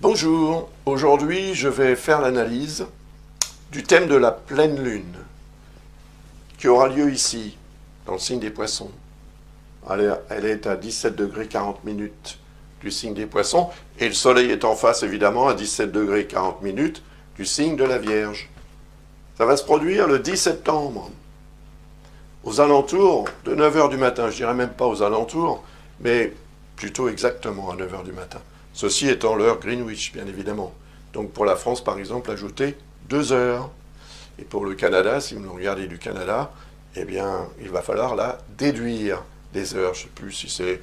Bonjour, aujourd'hui je vais faire l'analyse du thème de la pleine lune qui aura lieu ici, dans le signe des poissons. Elle est à 17 degrés 40 minutes du signe des poissons et le soleil est en face évidemment à 17 degrés 40 minutes du signe de la Vierge. Ça va se produire le 10 septembre aux alentours de 9 h du matin, je dirais même pas aux alentours, mais plutôt exactement à 9 h du matin. Ceci étant l'heure Greenwich, bien évidemment. Donc pour la France, par exemple, ajoutez 2 heures. Et pour le Canada, si vous regardez du Canada, eh bien, il va falloir la déduire des heures. Je ne sais plus si c'est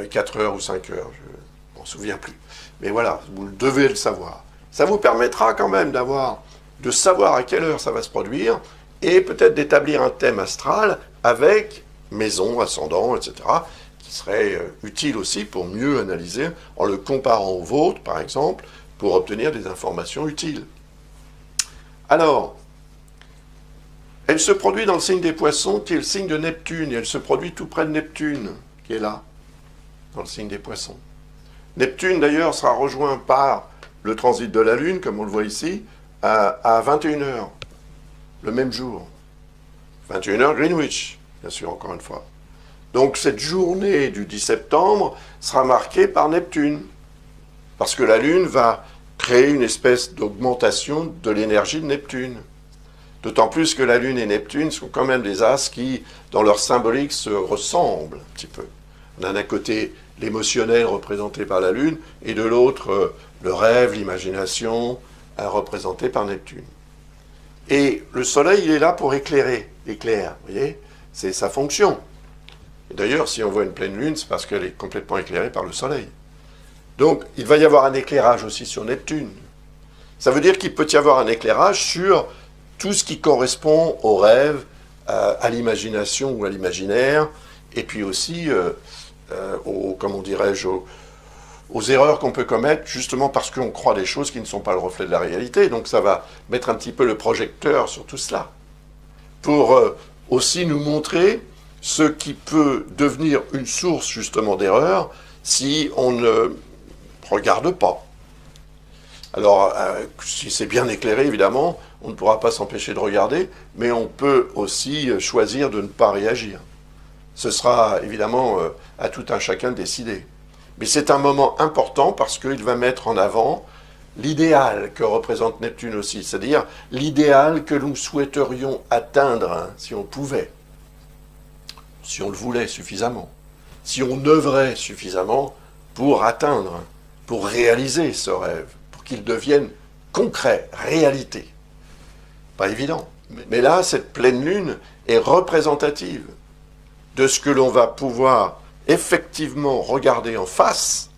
4 heures ou 5 heures, je ne m'en souviens plus. Mais voilà, vous devez le savoir. Ça vous permettra quand même de savoir à quelle heure ça va se produire et peut-être d'établir un thème astral avec maison, ascendant, etc., qui serait utile aussi pour mieux analyser, en le comparant au vôtre, par exemple, pour obtenir des informations utiles. Alors, elle se produit dans le signe des poissons, qui est le signe de Neptune, et elle se produit tout près de Neptune, qui est là, dans le signe des poissons. Neptune, d'ailleurs, sera rejoint par le transit de la Lune, comme on le voit ici, à 21 h, le même jour. 21 h Greenwich, bien sûr, encore une fois. Donc cette journée du 10 septembre sera marquée par Neptune, parce que la Lune va créer une espèce d'augmentation de l'énergie de Neptune. D'autant plus que la Lune et Neptune sont quand même des astres qui, dans leur symbolique, se ressemblent un petit peu. On a d'un côté l'émotionnel représenté par la Lune, et de l'autre le rêve, l'imagination, représenté par Neptune. Et le Soleil, il est là pour éclairer, l'éclair, vous voyez, c'est sa fonction. Et d'ailleurs, si on voit une pleine lune, c'est parce qu'elle est complètement éclairée par le soleil. Donc, il va y avoir un éclairage aussi sur Neptune. Ça veut dire qu'il peut y avoir un éclairage sur tout ce qui correspond au rêve, à l'imagination ou à l'imaginaire, et puis aussi, comment dirais-je, aux erreurs qu'on peut commettre, justement parce qu'on croit des choses qui ne sont pas le reflet de la réalité. Donc, ça va mettre un petit peu le projecteur sur tout cela, pour aussi nous montrer ce qui peut devenir une source justement d'erreur si on ne regarde pas. Alors, si c'est bien éclairé, évidemment, on ne pourra pas s'empêcher de regarder, mais on peut aussi choisir de ne pas réagir. Ce sera évidemment à tout un chacun de décider. Mais c'est un moment important parce qu'il va mettre en avant l'idéal que représente Neptune aussi, c'est-à-dire l'idéal que nous souhaiterions atteindre, hein, si on pouvait. Si on le voulait suffisamment, si on œuvrait suffisamment pour atteindre, pour réaliser ce rêve, pour qu'il devienne concret, réalité. Pas évident. Mais là, cette pleine lune est représentative de ce que l'on va pouvoir effectivement regarder en face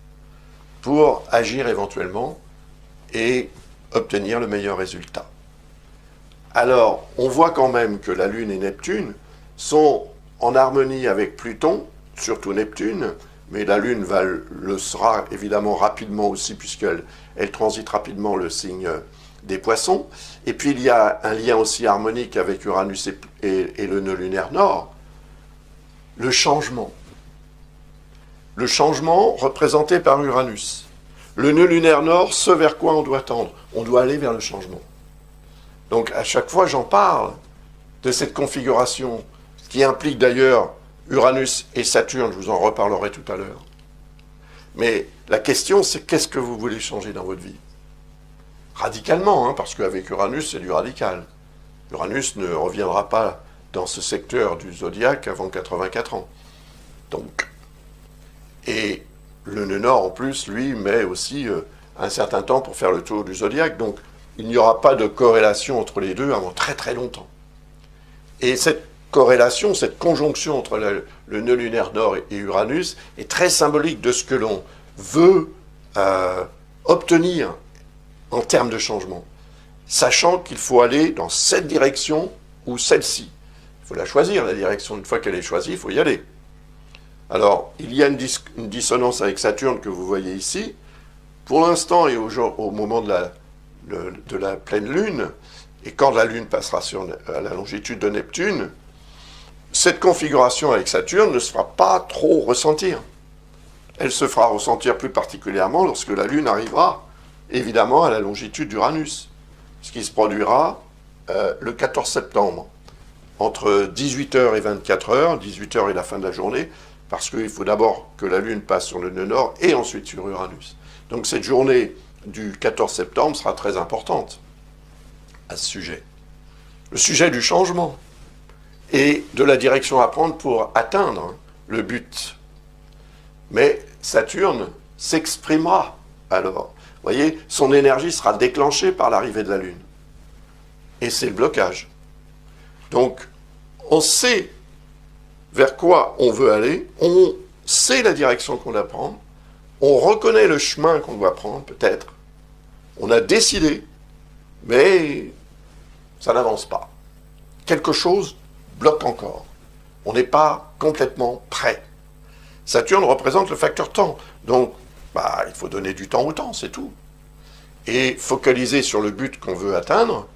pour agir éventuellement et obtenir le meilleur résultat. Alors, on voit quand même que la Lune et Neptune sont en harmonie avec Pluton, surtout Neptune, mais la Lune le sera évidemment rapidement aussi, puisqu'elle transite rapidement le signe des Poissons. Et puis il y a un lien aussi harmonique avec Uranus et le nœud lunaire nord, le changement. Le changement représenté par Uranus. Le nœud lunaire nord, ce vers quoi on doit tendre. On doit aller vers le changement. Donc à chaque fois j'en parle de cette configuration qui implique d'ailleurs Uranus et Saturne, je vous en reparlerai tout à l'heure. Mais la question, c'est qu'est-ce que vous voulez changer dans votre vie? Radicalement, hein, parce qu'avec Uranus, c'est du radical. Uranus ne reviendra pas dans ce secteur du zodiaque avant 84 ans. Donc, et le nœud nord, en plus, lui, met aussi un certain temps pour faire le tour du zodiaque. Donc, il n'y aura pas de corrélation entre les deux avant très très longtemps. Et cette corrélation, cette conjonction entre le nœud lunaire nord et Uranus est très symbolique de ce que l'on veut obtenir en termes de changement, sachant qu'il faut aller dans cette direction ou celle-ci. Il faut la choisir, la direction. Une fois qu'elle est choisie, il faut y aller. Alors, il y a une dissonance avec Saturne que vous voyez ici. Pour l'instant et au moment de la pleine lune, et quand la lune passera à la longitude de Neptune, cette configuration avec Saturne ne se fera pas trop ressentir. Elle se fera ressentir plus particulièrement lorsque la Lune arrivera évidemment à la longitude d'Uranus, ce qui se produira le 14 septembre, entre 18h et 24h, 18h est la fin de la journée, parce qu'il faut d'abord que la Lune passe sur le nœud nord et ensuite sur Uranus. Donc cette journée du 14 septembre sera très importante à ce sujet. Le sujet du changement et de la direction à prendre pour atteindre le but. Mais Saturne s'exprimera alors. Vous voyez, son énergie sera déclenchée par l'arrivée de la Lune. Et c'est le blocage. Donc, on sait vers quoi on veut aller, on sait la direction qu'on doit prendre, on reconnaît le chemin qu'on doit prendre, peut-être. On a décidé, mais ça n'avance pas. Quelque chose bloque encore. On n'est pas complètement prêt. Saturne représente le facteur temps. Donc, il faut donner du temps au temps, c'est tout. Et focaliser sur le but qu'on veut atteindre,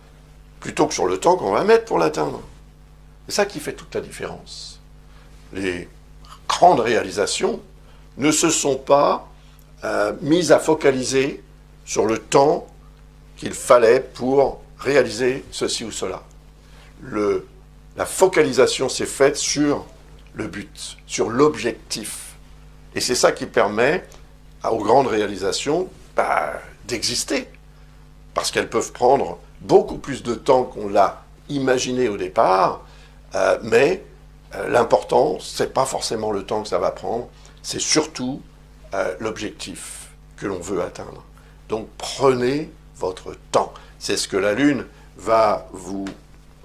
plutôt que sur le temps qu'on va mettre pour l'atteindre. C'est ça qui fait toute la différence. Les grandes réalisations ne se sont pas mises à focaliser sur le temps qu'il fallait pour réaliser ceci ou cela. La focalisation s'est faite sur le but, sur l'objectif. Et c'est ça qui permet aux grandes réalisations d'exister. Parce qu'elles peuvent prendre beaucoup plus de temps qu'on l'a imaginé au départ, mais l'important, ce n'est pas forcément le temps que ça va prendre, c'est surtout l'objectif que l'on veut atteindre. Donc prenez votre temps. C'est ce que la Lune va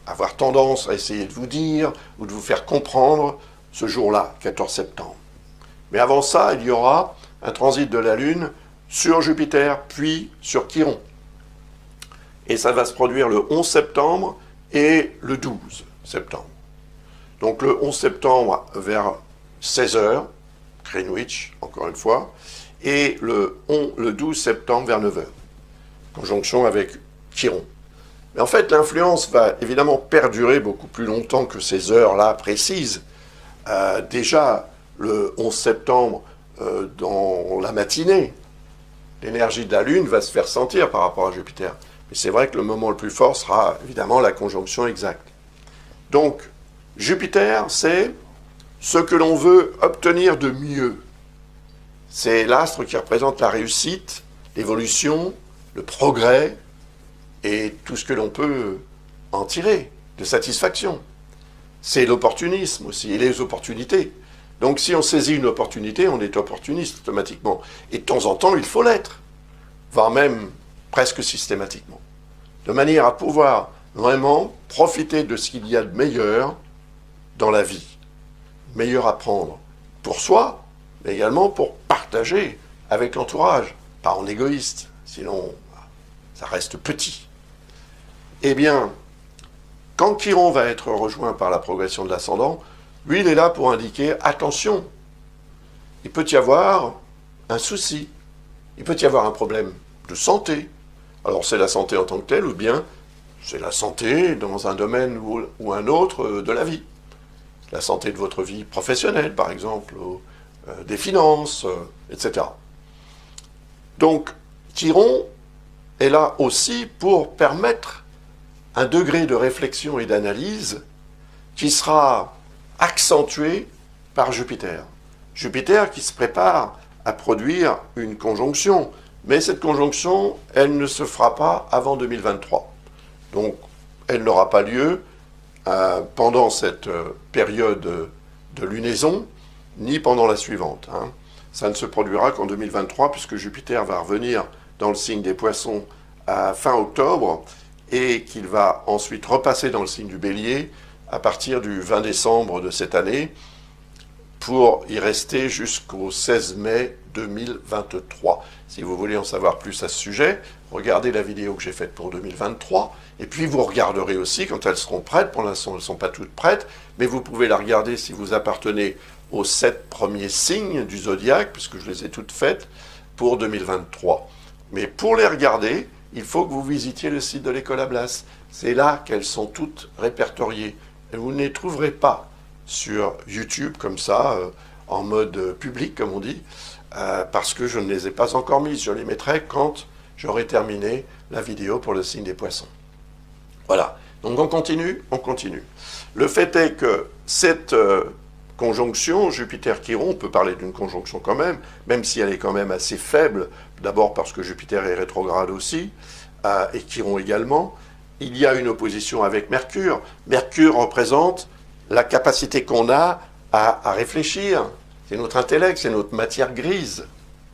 avoir tendance à essayer de vous dire ou de vous faire comprendre ce jour-là, 14 septembre. Mais avant ça, il y aura un transit de la Lune sur Jupiter, puis sur Chiron. Et ça va se produire le 11 septembre et le 12 septembre. Donc le 11 septembre vers 16h, Greenwich, encore une fois, et le 12 septembre vers 9h, conjonction avec Chiron. Mais en fait, l'influence va évidemment perdurer beaucoup plus longtemps que ces heures-là précises. Déjà, le 11 septembre, dans la matinée, l'énergie de la Lune va se faire sentir par rapport à Jupiter. Mais c'est vrai que le moment le plus fort sera évidemment la conjonction exacte. Donc, Jupiter, c'est ce que l'on veut obtenir de mieux. C'est l'astre qui représente la réussite, l'évolution, le progrès et tout ce que l'on peut en tirer de satisfaction. C'est l'opportunisme aussi et les opportunités. Donc si on saisit une opportunité, on est opportuniste automatiquement. Et de temps en temps, il faut l'être, voire même presque systématiquement. De manière à pouvoir vraiment profiter de ce qu'il y a de meilleur dans la vie. Meilleur à prendre pour soi, mais également pour partager avec l'entourage. Pas en égoïste, sinon ça reste petit. Eh bien, quand Chiron va être rejoint par la progression de l'ascendant, lui, il est là pour indiquer, attention, il peut y avoir un souci, il peut y avoir un problème de santé. Alors c'est la santé en tant que telle, ou bien c'est la santé dans un domaine ou un autre de la vie. La santé de votre vie professionnelle, par exemple, des finances, etc. Donc, Chiron est là aussi pour permettre un degré de réflexion et d'analyse qui sera accentué par Jupiter. Jupiter qui se prépare à produire une conjonction, mais cette conjonction, elle ne se fera pas avant 2023. Donc, elle n'aura pas lieu pendant cette période de lunaison, ni pendant la suivante. Ça ne se produira qu'en 2023, puisque Jupiter va revenir dans le signe des Poissons à fin octobre, et qu'il va ensuite repasser dans le signe du Bélier à partir du 20 décembre de cette année, pour y rester jusqu'au 16 mai 2023. Si vous voulez en savoir plus à ce sujet, regardez la vidéo que j'ai faite pour 2023, et puis vous regarderez aussi quand elles seront prêtes. Pour l'instant, elles ne sont pas toutes prêtes, mais vous pouvez la regarder si vous appartenez aux 7 premiers signes du zodiaque, puisque je les ai toutes faites pour 2023. Mais pour les regarder, il faut que vous visitiez le site de l'École Ablas. C'est là qu'elles sont toutes répertoriées. Et vous ne les trouverez pas sur YouTube comme ça, en mode public, comme on dit, parce que je ne les ai pas encore mises. Je les mettrai quand j'aurai terminé la vidéo pour le signe des poissons. Voilà. Donc on continue, on continue. Le fait est que cette conjonction Jupiter-Chiron, on peut parler d'une conjonction quand même si elle est quand même assez faible, d'abord parce que Jupiter est rétrograde aussi, et Chiron également. Il y a une opposition avec Mercure. Mercure représente la capacité qu'on a à réfléchir. C'est notre intellect, c'est notre matière grise,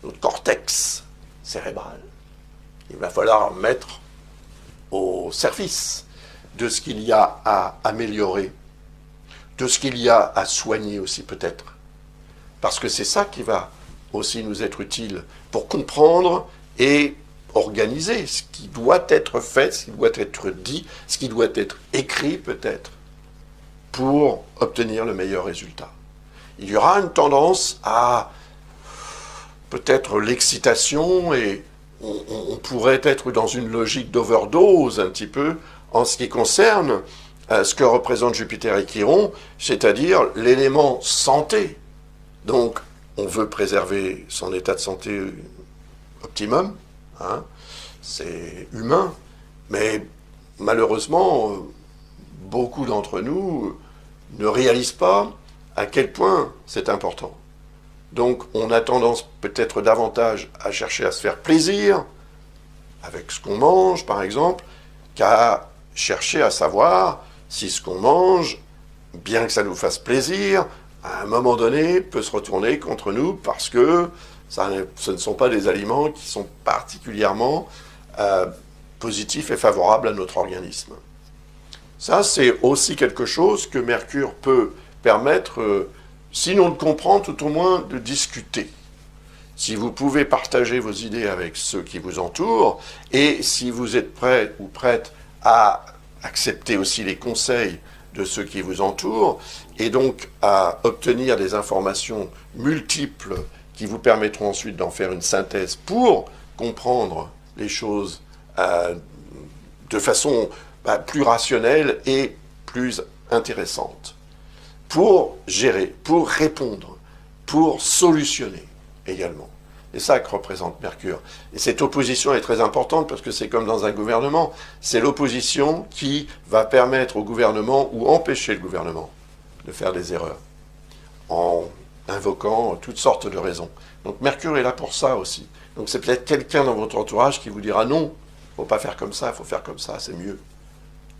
notre cortex cérébral. Il va falloir mettre au service de ce qu'il y a à améliorer, de ce qu'il y a à soigner aussi peut-être. Parce que c'est ça qui va aussi nous être utile pour comprendre et organiser ce qui doit être fait, ce qui doit être dit, ce qui doit être écrit peut-être, pour obtenir le meilleur résultat. Il y aura une tendance à peut-être l'excitation et on pourrait être dans une logique d'overdose un petit peu en ce qui concerne ce que représentent Jupiter et Chiron, c'est-à-dire l'élément santé. Donc, on veut préserver son état de santé optimum, hein, c'est humain, mais malheureusement, beaucoup d'entre nous ne réalisent pas à quel point c'est important. Donc, on a tendance peut-être davantage à chercher à se faire plaisir avec ce qu'on mange, par exemple, qu'à chercher à savoir si ce qu'on mange, bien que ça nous fasse plaisir, à un moment donné, peut se retourner contre nous parce que ce ne sont pas des aliments qui sont particulièrement positifs et favorables à notre organisme. Ça, c'est aussi quelque chose que Mercure peut permettre, sinon de comprendre, tout au moins de discuter. Si vous pouvez partager vos idées avec ceux qui vous entourent, et si vous êtes prêt ou prête à accepter aussi les conseils de ceux qui vous entourent, et donc à obtenir des informations multiples qui vous permettront ensuite d'en faire une synthèse pour comprendre les choses de façon plus rationnelle et plus intéressante, pour gérer, pour répondre, pour solutionner également. C'est ça que représente Mercure. Et cette opposition est très importante parce que c'est comme dans un gouvernement, c'est l'opposition qui va permettre au gouvernement ou empêcher le gouvernement de faire des erreurs en invoquant toutes sortes de raisons. Donc Mercure est là pour ça aussi. Donc c'est peut-être quelqu'un dans votre entourage qui vous dira non, il ne faut pas faire comme ça, il faut faire comme ça, c'est mieux.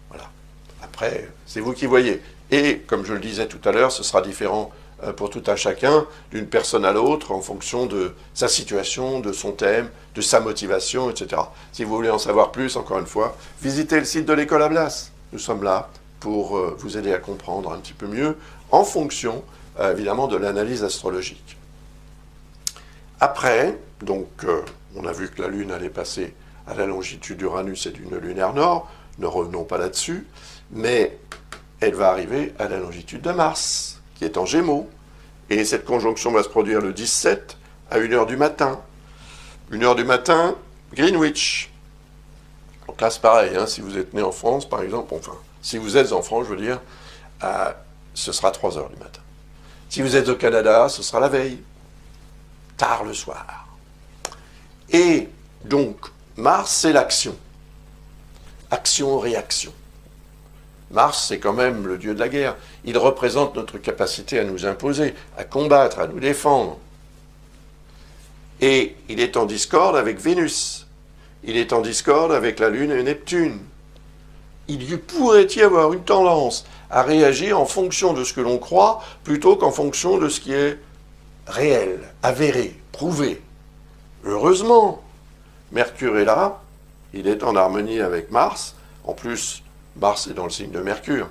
Voilà. Après, c'est vous qui voyez. Et comme je le disais tout à l'heure, ce sera différent pour tout un chacun, d'une personne à l'autre, en fonction de sa situation, de son thème, de sa motivation, etc. Si vous voulez en savoir plus, encore une fois, visitez le site de l'École à Blas. Nous sommes là pour vous aider à comprendre un petit peu mieux, en fonction, évidemment, de l'analyse astrologique. Après, donc, on a vu que la Lune allait passer à la longitude d'Uranus et d'une lunaire nord, ne revenons pas là-dessus, mais elle va arriver à la longitude de Mars, qui est en Gémeaux, et cette conjonction va se produire le 17 à 1h du matin. 1h du matin, Greenwich. Donc là, c'est pareil, hein, si vous êtes né en France, par exemple, enfin, si vous êtes en France, je veux dire, ce sera 3h du matin. Si vous êtes au Canada, ce sera la veille, tard le soir. Et donc, Mars, c'est l'action. Action-réaction. Mars, c'est quand même le dieu de la guerre. Il représente notre capacité à nous imposer, à combattre, à nous défendre. Et il est en discorde avec Vénus. Il est en discorde avec la Lune et Neptune. Il pourrait y avoir une tendance à réagir en fonction de ce que l'on croit, plutôt qu'en fonction de ce qui est réel, avéré, prouvé. Heureusement, Mercure est là, il est en harmonie avec Mars. En plus, Mars est dans le signe de Mercure.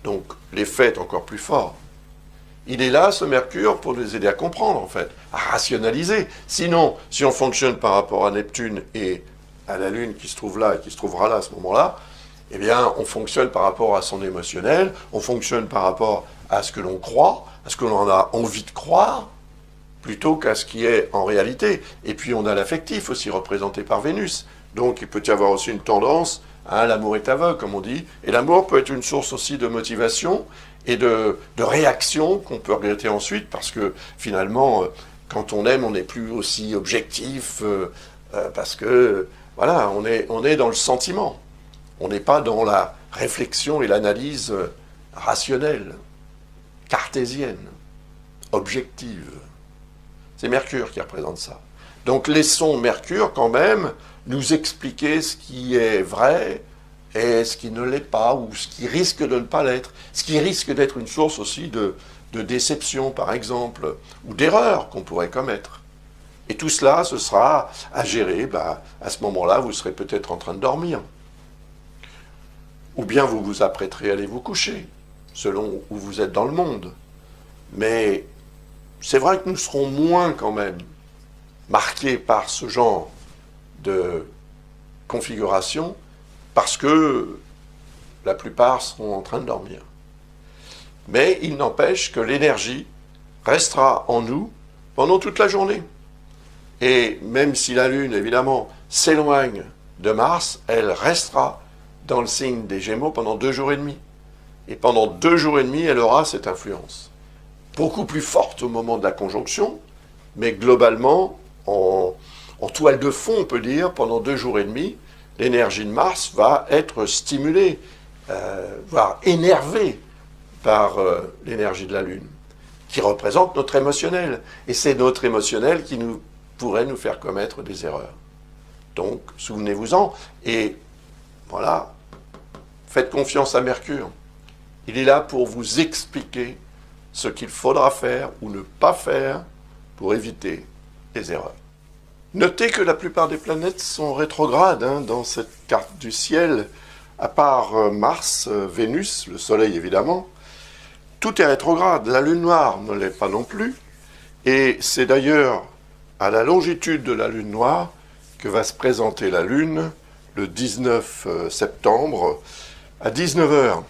Donc, l'effet est encore plus fort. Il est là, ce Mercure, pour nous aider à comprendre, en fait, à rationaliser. Sinon, si on fonctionne par rapport à Neptune et à la Lune qui se trouve là et qui se trouvera là à ce moment-là, eh bien, on fonctionne par rapport à son émotionnel, on fonctionne par rapport à ce que l'on croit, à ce que l'on a envie de croire, plutôt qu'à ce qui est en réalité. Et puis, on a l'affectif aussi, représenté par Vénus. Donc, il peut y avoir aussi une tendance, hein, l'amour est aveugle, comme on dit, et l'amour peut être une source aussi de motivation et de réaction qu'on peut regretter ensuite, parce que finalement, quand on aime, on n'est plus aussi objectif, parce que, voilà, on est dans le sentiment. On n'est pas dans la réflexion et l'analyse rationnelle, cartésienne, objective. C'est Mercure qui représente ça. Donc laissons Mercure quand même nous expliquer ce qui est vrai et ce qui ne l'est pas, ou ce qui risque de ne pas l'être, ce qui risque d'être une source aussi de déception, par exemple, ou d'erreur qu'on pourrait commettre. Et tout cela, ce sera à gérer. À ce moment-là, vous serez peut-être en train de dormir. Ou bien vous vous apprêterez à aller vous coucher, selon où vous êtes dans le monde. Mais c'est vrai que nous serons moins quand même marqués par ce genre de configuration, parce que la plupart seront en train de dormir. Mais il n'empêche que l'énergie restera en nous pendant toute la journée. Et même si la Lune, évidemment, s'éloigne de Mars, elle restera dans le signe des Gémeaux pendant 2 jours et demi. Et pendant 2 jours et demi, elle aura cette influence. Beaucoup plus forte au moment de la conjonction, mais globalement, en toile de fond, on peut dire, pendant 2 jours et demi, l'énergie de Mars va être stimulée, voire énervée par l'énergie de la Lune, qui représente notre émotionnel. Et c'est notre émotionnel qui pourrait nous faire commettre des erreurs. Donc, souvenez-vous-en, et voilà, faites confiance à Mercure. Il est là pour vous expliquer ce qu'il faudra faire ou ne pas faire pour éviter les erreurs. Notez que la plupart des planètes sont rétrogrades dans cette carte du ciel, à part Mars, Vénus, le Soleil évidemment. Tout est rétrograde, la Lune noire ne l'est pas non plus, et c'est d'ailleurs à la longitude de la Lune noire que va se présenter la Lune le 19 septembre à 19h,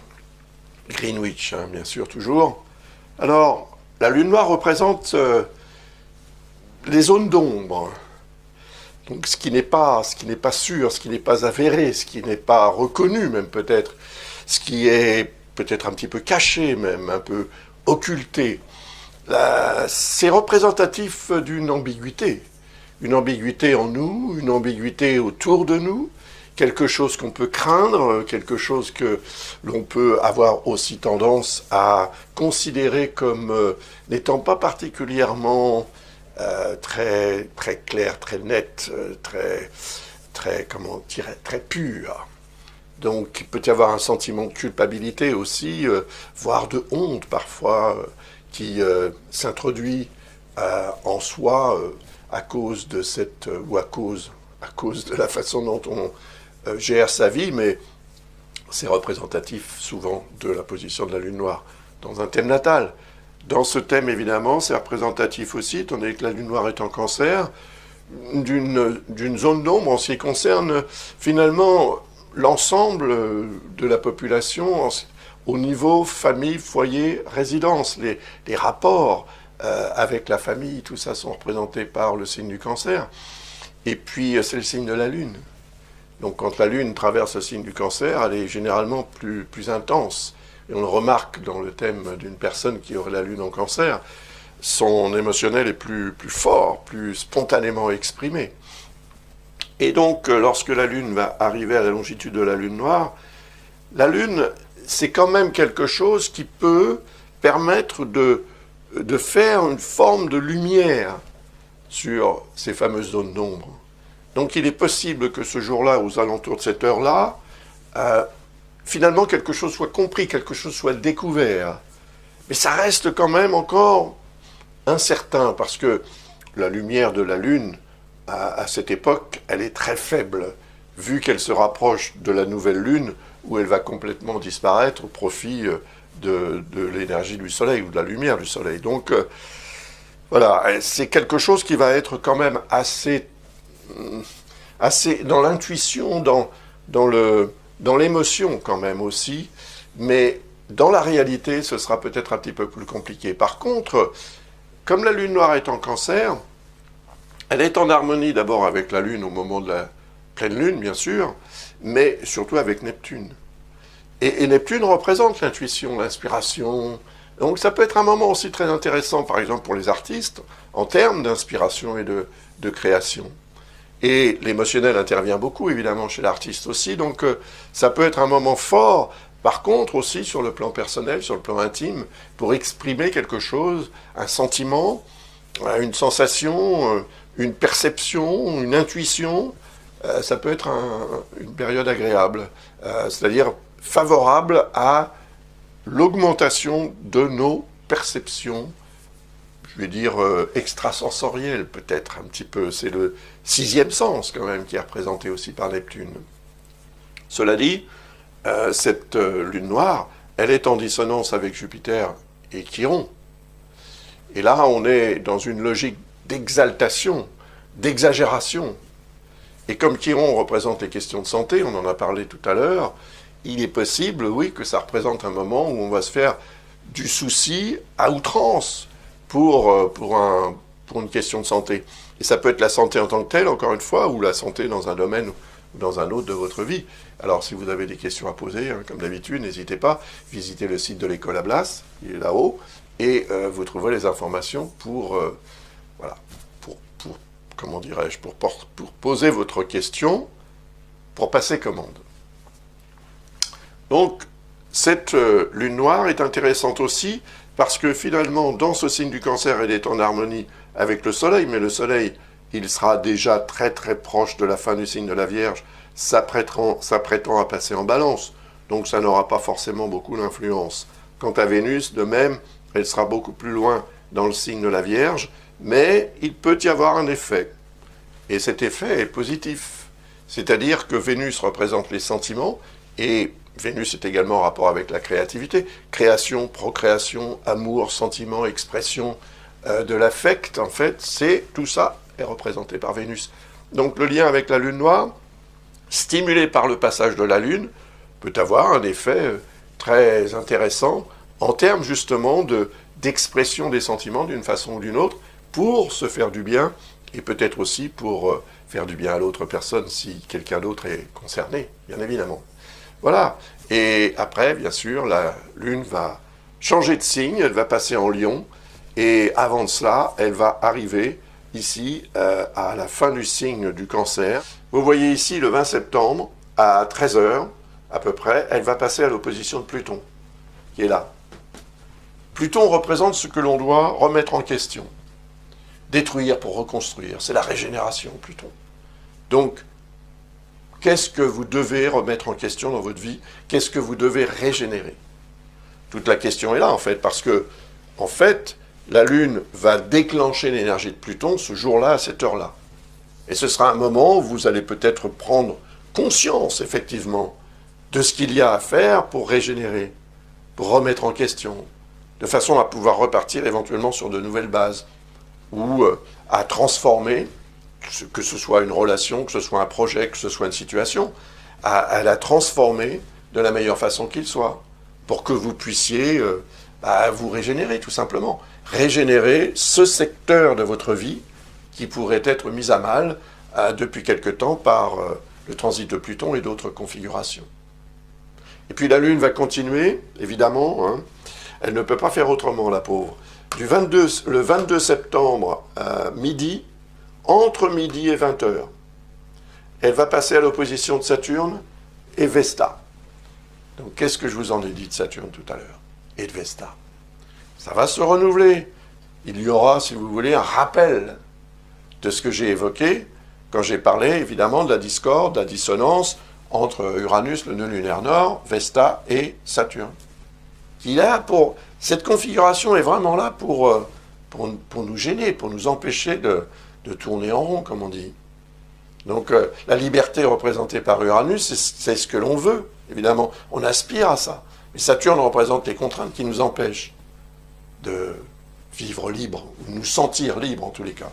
Greenwich, bien sûr toujours. Alors, la Lune noire représente les zones d'ombre. Donc ce qui n'est pas sûr, ce qui n'est pas avéré, ce qui n'est pas reconnu même peut-être, ce qui est peut-être un petit peu caché même, un peu occulté. C'est représentatif d'une ambiguïté en nous, une ambiguïté autour de nous, quelque chose qu'on peut craindre, quelque chose que l'on peut avoir aussi tendance à considérer comme n'étant pas particulièrement très clair, très net, très pur. Donc il peut y avoir un sentiment de culpabilité aussi, voire de honte parfois, qui s'introduit en soi à cause de à cause de la façon dont on gère sa vie, mais c'est représentatif souvent de la position de la Lune noire dans un thème natal. Dans ce thème, évidemment, c'est représentatif aussi, étant donné que la Lune noire est en Cancer, d'une zone d'ombre en ce qui concerne finalement l'ensemble de la population au niveau famille, foyer, résidence. Les rapports avec la famille, tout ça sont représentés par le signe du Cancer. Et puis, c'est le signe de la Lune. Donc, quand la Lune traverse le signe du Cancer, elle est généralement plus intense. Et on le remarque dans le thème d'une personne qui aurait la Lune en Cancer, son émotionnel est plus fort, plus spontanément exprimé. Et donc, lorsque la Lune va arriver à la longitude de la Lune noire, la Lune, c'est quand même quelque chose qui peut permettre de faire une forme de lumière sur ces fameuses zones d'ombre. Donc, il est possible que ce jour-là, aux alentours de cette heure-là, finalement, quelque chose soit compris, quelque chose soit découvert. Mais ça reste quand même encore incertain, parce que la lumière de la Lune, à cette époque, elle est très faible, vu qu'elle se rapproche de la nouvelle Lune, où elle va complètement disparaître au profit de l'énergie du Soleil, ou de la lumière du Soleil. Donc, voilà, c'est quelque chose qui va être quand même assez dans l'intuition, dans l'émotion quand même aussi, mais dans la réalité, ce sera peut-être un petit peu plus compliqué. Par contre, comme la Lune noire est en Cancer, elle est en harmonie d'abord avec la Lune au moment de la pleine Lune, bien sûr, mais surtout avec Neptune. Et Neptune représente l'intuition, l'inspiration. Donc ça peut être un moment aussi très intéressant, par exemple pour les artistes, en termes d'inspiration et de création. Et l'émotionnel intervient beaucoup, évidemment, chez l'artiste aussi. Donc, ça peut être un moment fort, par contre, aussi sur le plan personnel, sur le plan intime, pour exprimer quelque chose, un sentiment, une sensation, une perception, une intuition. Ça peut être une période agréable, c'est-à-dire favorable à l'augmentation de nos perceptions, je vais dire extrasensorielles peut-être un petit peu. C'est le sixième sens quand même qui est représenté aussi par Neptune. Cela dit, cette lune noire, elle est en dissonance avec Jupiter et Chiron. Et là, on est dans une logique d'exaltation, d'exagération. Et comme Chiron représente les questions de santé, on en a parlé tout à l'heure, il est possible, oui, que ça représente un moment où on va se faire du souci à outrance pour une question de santé. Et ça peut être la santé en tant que telle, encore une fois, ou la santé dans un domaine ou dans un autre de votre vie. Alors, si vous avez des questions à poser, comme d'habitude, n'hésitez pas, visitez le site de l'école Ablas, il est là-haut, et vous trouverez les informations pour comment dirais-je, pour poser votre question, pour passer commande. Donc, cette lune noire est intéressante aussi, parce que finalement, dans ce signe du Cancer, elle est en harmonie avec le Soleil, mais le Soleil, il sera déjà très très proche de la fin du signe de la Vierge, s'apprêtant à passer en Balance, donc ça n'aura pas forcément beaucoup d'influence. Quant à Vénus, de même, elle sera beaucoup plus loin dans le signe de la Vierge, mais il peut y avoir un effet. Et cet effet est positif. C'est-à-dire que Vénus représente les sentiments, et Vénus est également en rapport avec la créativité. Création, procréation, amour, sentiment, expression de l'affect, en fait, tout ça est représenté par Vénus. Donc le lien avec la Lune noire, stimulé par le passage de la Lune, peut avoir un effet très intéressant en termes justement d'expression des sentiments d'une façon ou d'une autre, pour se faire du bien, et peut-être aussi pour faire du bien à l'autre personne, si quelqu'un d'autre est concerné, bien évidemment. Voilà. Et après, bien sûr, la Lune va changer de signe, elle va passer en Lion, et avant de cela, elle va arriver ici à la fin du signe du Cancer. Vous voyez ici, le 20 septembre, à 13 h à peu près, elle va passer à l'opposition de Pluton, qui est là. Pluton représente ce que l'on doit remettre en question. Détruire pour reconstruire, c'est la régénération, Pluton. Donc, qu'est-ce que vous devez remettre en question dans votre vie? Qu'est-ce que vous devez régénérer? Toute la question est là, en fait, parce que, en fait, la Lune va déclencher l'énergie de Pluton ce jour-là, à cette heure-là. Et ce sera un moment où vous allez peut-être prendre conscience, effectivement, de ce qu'il y a à faire pour régénérer, pour remettre en question, de façon à pouvoir repartir éventuellement sur de nouvelles bases, ou à transformer, que ce soit une relation, que ce soit un projet, que ce soit une situation, à la transformer de la meilleure façon qu'il soit, pour que vous puissiez vous régénérer, tout simplement. Régénérer ce secteur de votre vie qui pourrait être mis à mal depuis quelque temps par le transit de Pluton et d'autres configurations. Et puis la Lune va continuer, évidemment, hein, elle ne peut pas faire autrement, la pauvre. Le 22 septembre midi, entre midi et 20 h, elle va passer à l'opposition de Saturne et Vesta. Donc qu'est-ce que je vous en ai dit de Saturne tout à l'heure? Et de Vesta. Ça va se renouveler. Il y aura, si vous voulez, un rappel de ce que j'ai évoqué quand j'ai parlé, évidemment, de la discorde, de la dissonance entre Uranus, le nœud lunaire nord, Vesta et Saturne. Cette configuration est vraiment là pour nous gêner, pour nous empêcher de tourner en rond, comme on dit. Donc la liberté représentée par Uranus, c'est ce que l'on veut, évidemment. On aspire à ça. Mais Saturne représente les contraintes qui nous empêchent de vivre libre, ou nous sentir libres en tous les cas.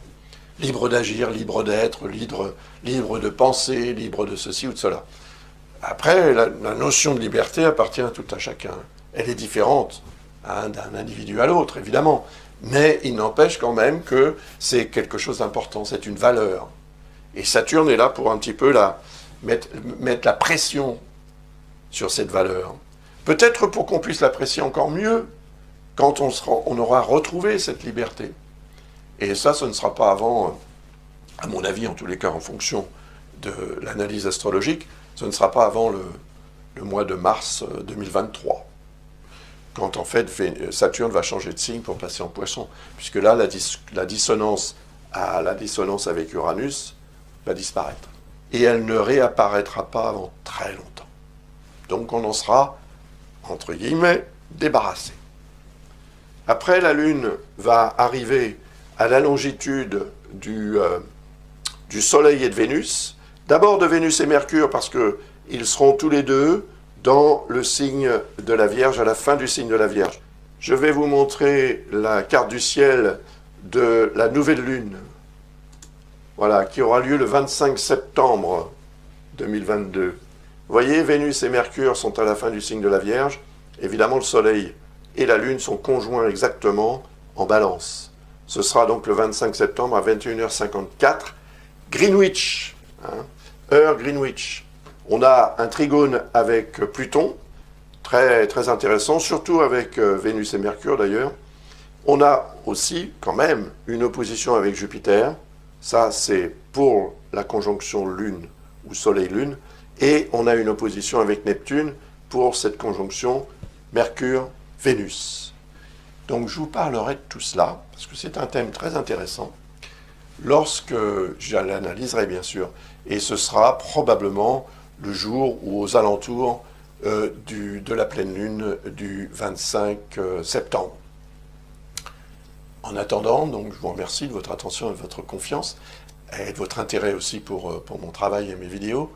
Libre d'agir, libre d'être, libre de penser, libre de ceci ou de cela. Après, la notion de liberté appartient à tout à chacun. Elle est différente d'un individu à l'autre, évidemment. Mais il n'empêche quand même que c'est quelque chose d'important, c'est une valeur. Et Saturne est là pour un petit peu mettre la pression sur cette valeur. Peut-être pour qu'on puisse l'apprécier encore mieux quand on aura retrouvé cette liberté. Et ça, ce ne sera pas avant à mon avis, en tous les cas en fonction de l'analyse astrologique, ce ne sera pas avant le mois de mars 2023, quand en fait Saturne va changer de signe pour passer en Poisson, puisque là, la dissonance avec Uranus va disparaître. Et elle ne réapparaîtra pas avant très longtemps. Donc on en sera, entre guillemets, débarrassé. Après, la Lune va arriver à la longitude du Soleil et de Vénus. D'abord de Vénus et Mercure, parce qu'ils seront tous les deux dans le signe de la Vierge, à la fin du signe de la Vierge. Je vais vous montrer la carte du ciel de la nouvelle Lune, voilà, qui aura lieu le 25 septembre 2022. Vous voyez, Vénus et Mercure sont à la fin du signe de la Vierge. Évidemment, le Soleil et la Lune sont conjoints exactement en Balance. Ce sera donc le 25 septembre à 21h54, Greenwich, heure Greenwich. On a un trigone avec Pluton, très, très intéressant, surtout avec Vénus et Mercure d'ailleurs. On a aussi quand même une opposition avec Jupiter. Ça, c'est pour la conjonction Lune ou Soleil-Lune. Et on a une opposition avec Neptune pour cette conjonction Mercure-Vénus. Donc je vous parlerai de tout cela, parce que c'est un thème très intéressant, lorsque je l'analyserai bien sûr. Et ce sera probablement le jour ou aux alentours de la pleine lune du 25 septembre. En attendant, donc, je vous remercie de votre attention et de votre confiance, et de votre intérêt aussi pour mon travail et mes vidéos.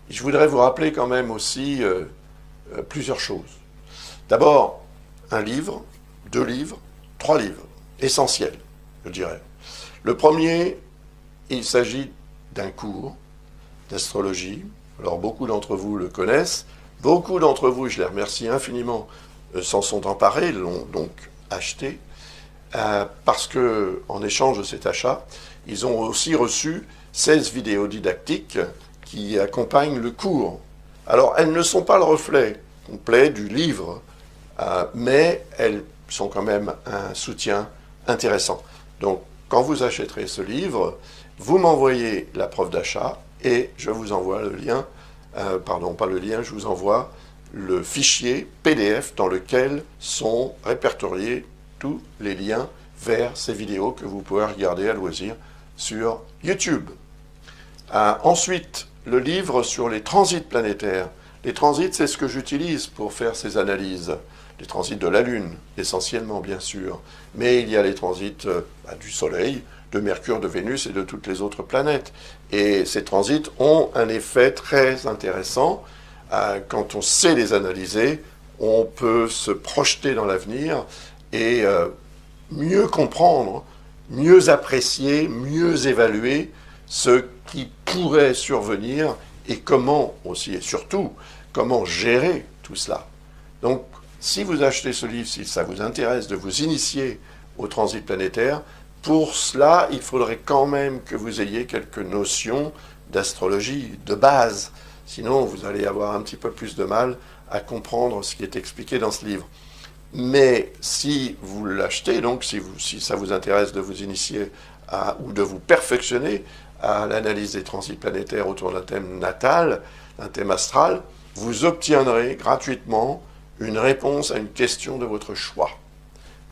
Je voudrais vous rappeler quand même aussi plusieurs choses. D'abord, un livre, 2 livres, 3 livres, essentiels, je dirais. Le premier, il s'agit d'un cours d'astrologie. Alors, beaucoup d'entre vous le connaissent. Beaucoup d'entre vous, je les remercie infiniment, s'en sont emparés, l'ont donc acheté. Parce que, en échange de cet achat, ils ont aussi reçu 16 vidéos didactiques qui accompagnent le cours. Alors, elles ne sont pas le reflet complet du livre, mais elles sont quand même un soutien intéressant. Donc, quand vous achèterez ce livre, vous m'envoyez la preuve d'achat et je vous envoie le lien, je vous envoie le fichier PDF dans lequel sont répertoriés tous les liens vers ces vidéos que vous pouvez regarder à loisir sur YouTube. Ensuite, le livre sur les transits planétaires. Les transits, c'est ce que j'utilise pour faire ces analyses. Les transits de la Lune, essentiellement, bien sûr. Mais il y a les transits du Soleil, de Mercure, de Vénus et de toutes les autres planètes. Et ces transits ont un effet très intéressant. Quand on sait les analyser, on peut se projeter dans l'avenir et mieux comprendre, mieux apprécier, mieux évaluer ce qui pourrait survenir et comment aussi, et surtout, comment gérer tout cela. Donc, si vous achetez ce livre, si ça vous intéresse de vous initier au transit planétaire, pour cela, il faudrait quand même que vous ayez quelques notions d'astrologie de base. Sinon, vous allez avoir un petit peu plus de mal à comprendre ce qui est expliqué dans ce livre. Mais si vous l'achetez, donc si ça vous intéresse de vous initier ou de vous perfectionner à l'analyse des transits planétaires autour d'un thème natal, d'un thème astral, vous obtiendrez gratuitement une réponse à une question de votre choix.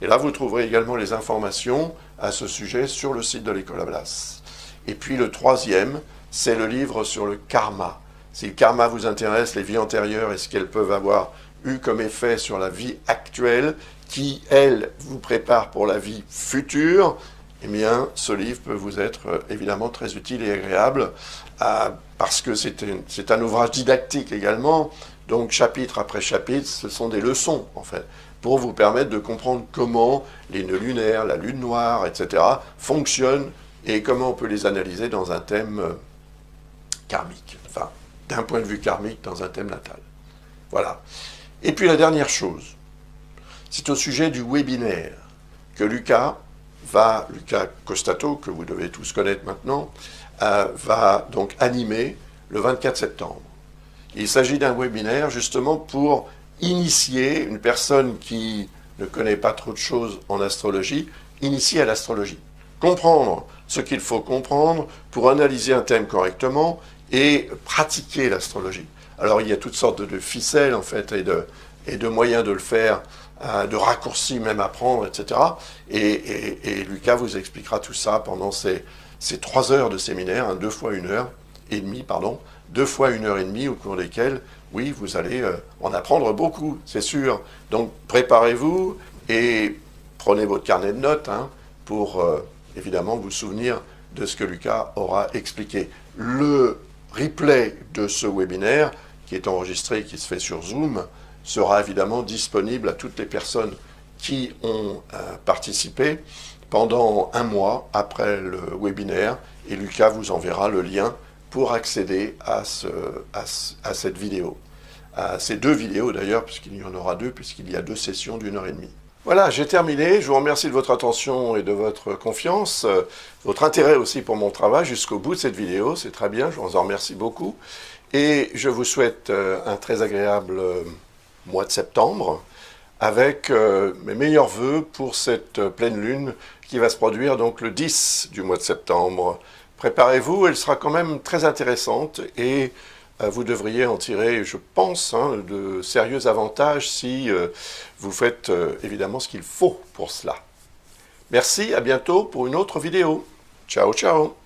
Et là, vous trouverez également les informations à ce sujet sur le site de l'École Ablas. Et puis le troisième, c'est le livre sur le karma. Si le karma vous intéresse, les vies antérieures et ce qu'elles peuvent avoir eu comme effet sur la vie actuelle, qui, elle, vous prépare pour la vie future, eh bien, ce livre peut vous être évidemment très utile et agréable, parce que c'est un ouvrage didactique également, donc chapitre après chapitre, ce sont des leçons, en fait, pour vous permettre de comprendre comment les nœuds lunaires, la lune noire, etc., fonctionnent et comment on peut les analyser dans un thème karmique, enfin, d'un point de vue karmique, dans un thème natal. Voilà. Et puis la dernière chose, c'est au sujet du webinaire que Lucas Costato, que vous devez tous connaître maintenant, va donc animer le 24 septembre. Il s'agit d'un webinaire justement pour initier une personne qui ne connaît pas trop de choses en astrologie, initier à l'astrologie. Comprendre ce qu'il faut comprendre pour analyser un thème correctement et pratiquer l'astrologie. Alors il y a toutes sortes de ficelles en fait et de moyens de le faire, de raccourcis même à prendre, etc. Et Lucas vous expliquera tout ça pendant ces 3 heures de séminaire, hein, 2 fois 1 heure et demie, pardon, 2 fois 1 heure et demie au cours desquelles, oui, vous allez en apprendre beaucoup, c'est sûr. Donc préparez-vous et prenez votre carnet de notes hein, pour évidemment vous souvenir de ce que Lucas aura expliqué. Le replay de ce webinaire, qui est enregistré, qui se fait sur Zoom, sera évidemment disponible à toutes les personnes qui ont participé pendant 1 mois après le webinaire, et Lucas vous enverra le lien pour accéder à cette vidéo. À ces 2 vidéos d'ailleurs, puisqu'il y en aura 2, puisqu'il y a 2 sessions d'1 heure et demie. Voilà, j'ai terminé. Je vous remercie de votre attention et de votre confiance, votre intérêt aussi pour mon travail jusqu'au bout de cette vidéo. C'est très bien, je vous en remercie beaucoup. Et je vous souhaite un très agréable mois de septembre avec mes meilleurs vœux pour cette pleine lune qui va se produire donc le 10 du mois de septembre. Préparez-vous, elle sera quand même très intéressante et vous devriez en tirer, je pense, hein, de sérieux avantages si vous faites évidemment ce qu'il faut pour cela. Merci, à bientôt pour une autre vidéo. Ciao, ciao.